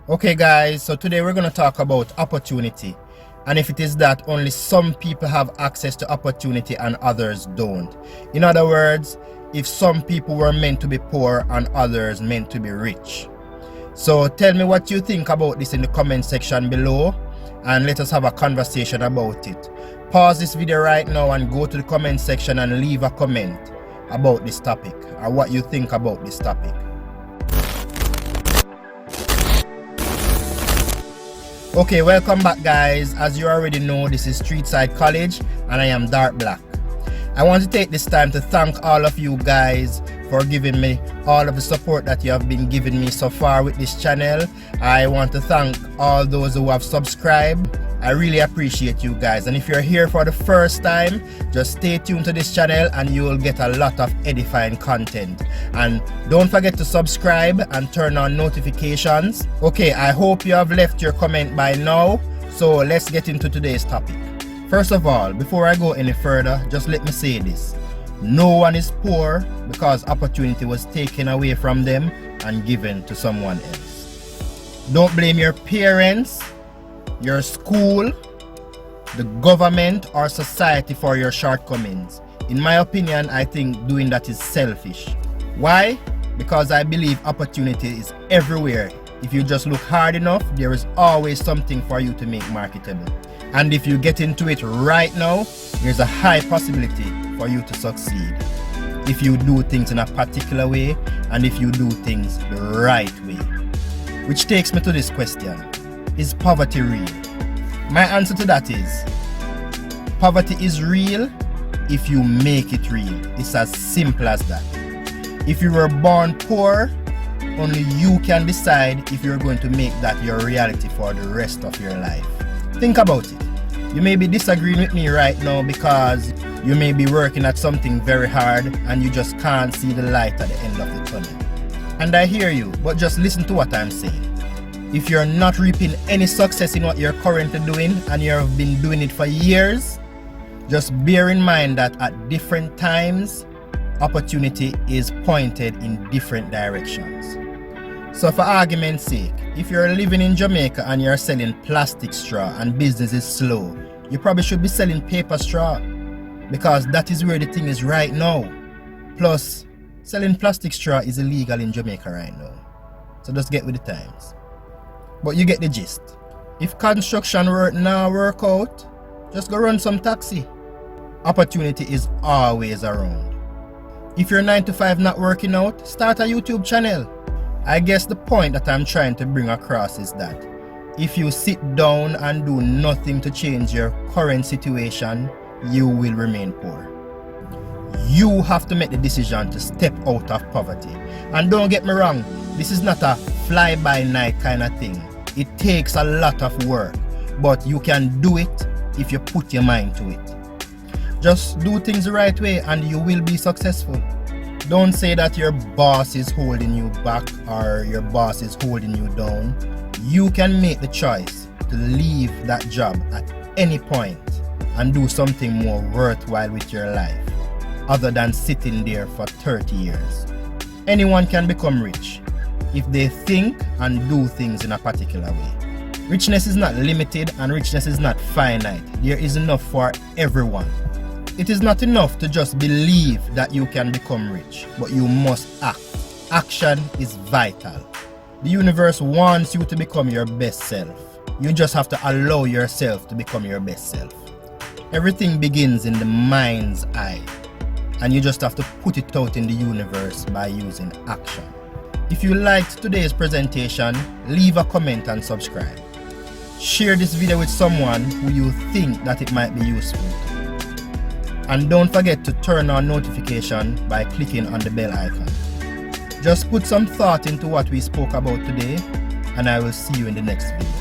Okay guys, so today we're going to talk about opportunity, and if it is that only some people have access to opportunity and others don't. In other words, if some people were meant to be poor and others meant to be rich. So tell me what you think about this in the comment section below, and let us have a conversation about it. Pause this video right now and go to the comment section and leave a comment about this topic or what you think about this topic. Okay, welcome back guys. As you already know, this is Streetside College and I am Dark Black. I want to take this time to thank all of you guys for giving me all of the support that you have been giving me so far with this channel. I want to thank all those who have subscribed. I really appreciate you guys, and if you're here for the first time, just stay tuned to this channel and you will get a lot of edifying content. And don't forget to subscribe and turn on notifications. Okay, I hope you have left your comment by now, so let's get into today's topic. First of all, before I go any further, just let me say this. No one is poor because opportunity was taken away from them and given to someone else. Don't blame your parents, your school, the government or society for your shortcomings. In my opinion, I think doing that is selfish. Why? Because I believe opportunity is everywhere. If you just look hard enough, there is always something for you to make marketable. And if you get into it right now, there's a high possibility for you to succeed. If you do things in a particular way and if you do things the right way. Which takes me to this question. Is poverty real? My answer to that is, poverty is real if you make it real. It's as simple as that. If you were born poor, only you can decide if you're going to make that your reality for the rest of your life. Think about it. You may be disagreeing with me right now because you may be working at something very hard and you just can't see the light at the end of the tunnel. And I hear you, but just listen to what I'm saying. If you're not reaping any success in what you're currently doing and you have been doing it for years, just bear in mind that at different times, opportunity is pointed in different directions. So for argument's sake, if you're living in Jamaica and you're selling plastic straw and business is slow, you probably should be selling paper straw because that is where the thing is right now. Plus, selling plastic straw is illegal in Jamaica right now. So just get with the times. But you get the gist. If construction work now work out, just go run some taxi. Opportunity is always around. If your 9 to 5 not working out, start a YouTube channel. I guess the point that I'm trying to bring across is that if you sit down and do nothing to change your current situation, you will remain poor. You have to make the decision to step out of poverty. And don't get me wrong, this is not a fly-by-night kind of thing. It takes a lot of work, but you can do it if you put your mind to it. Just do things the right way and you will be successful. Don't say that your boss is holding you back or your boss is holding you down. You can make the choice to leave that job at any point and do something more worthwhile with your life other than sitting there for 30 years. Anyone can become rich if they think and do things in a particular way. Richness is not limited and richness is not finite. There is enough for everyone. It is not enough to just believe that you can become rich, but you must act. Action is vital. The universe wants you to become your best self. You just have to allow yourself to become your best self. Everything begins in the mind's eye, and you just have to put it out in the universe by using action. If you liked today's presentation, leave a comment and subscribe. Share this video with someone who you think that it might be useful to. And don't forget to turn on notification by clicking on the bell icon. Just put some thought into what we spoke about today, and I will see you in the next video.